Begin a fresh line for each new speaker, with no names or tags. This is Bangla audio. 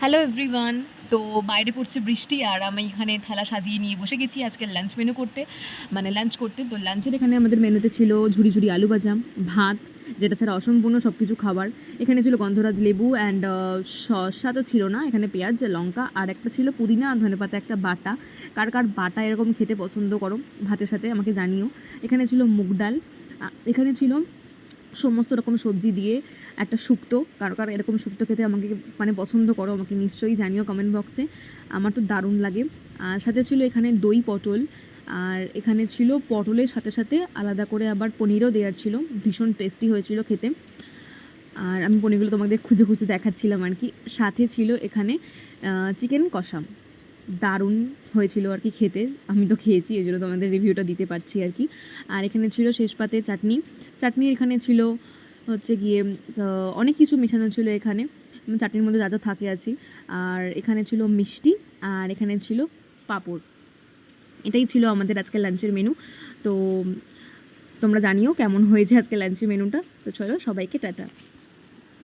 Hello everyone. তো বাইরে পড়ছে বৃষ্টি আর আমি এখানে থালা সাজিয়ে নিয়ে বসে গেছি আজকে লাঞ্চ মেনু করতে, মানে লাঞ্চ করতে। তো লাঞ্চের এখানে আমাদের মেনুতে ছিল ঝুরি ঝুরি আলু ভাজা, ভাত, যেটা ছাড়া অসম্পূর্ণ সব কিছু খাবার। এখানে ছিল গন্ধরাজ লেবু অ্যান্ড শসা তো ছিল না, এখানে পেঁয়াজ লঙ্কা আর একটা ছিল পুদিনা আর ধনেপাতা একটা বাটা। কার কার বাটা এরকম খেতে পছন্দ করো ভাতের সাথে আমাকে জানিও। এখানে ছিল মুগ ডাল, এখানে ছিল সমস্ত রকম সবজি দিয়ে একটা শুক্তো। কারো কারো এরকম শুক্তো খেতে আমাকে মানে পছন্দ করো আমাকে নিশ্চয়ই জানিও কমেন্ট বক্সে। আমার তো দারুণ লাগে। আর সাথে ছিল এখানে দই পটল, আর এখানে ছিল পটলের সাথে সাথে আলাদা করে আবার পনিরও দেওয়ার ছিল, ভীষণ টেস্টি হয়েছিল খেতে। আর আমি পনিরগুলো তোমাদের খুঁজে খুঁজে দেখাচ্ছিলাম আর কি। সাথে ছিল এখানে চিকেন কষা, দারুণ হয়েছিল আর কি খেতে। আমি তো খেয়েছি, এই জন্য তোমাদের রিভিউটা দিতে পারছি আর কি। আর এখানে ছিল শেষ পাতে চাটনি। চাটনি এখানে ছিল হচ্ছে গিয়ে অনেক কিছু মেশানো ছিল এখানে, চাটনির মধ্যে যা যা থাকে আছি। আর এখানে ছিল মিষ্টি, আর এখানে ছিল পাঁপড়। এটাই ছিল আমাদের আজকে লাঞ্চের মেনু। তো তোমরা জানিও কেমন হয়েছে আজকে লাঞ্চের মেনুটা। তো চলো, সবাইকে টাটা।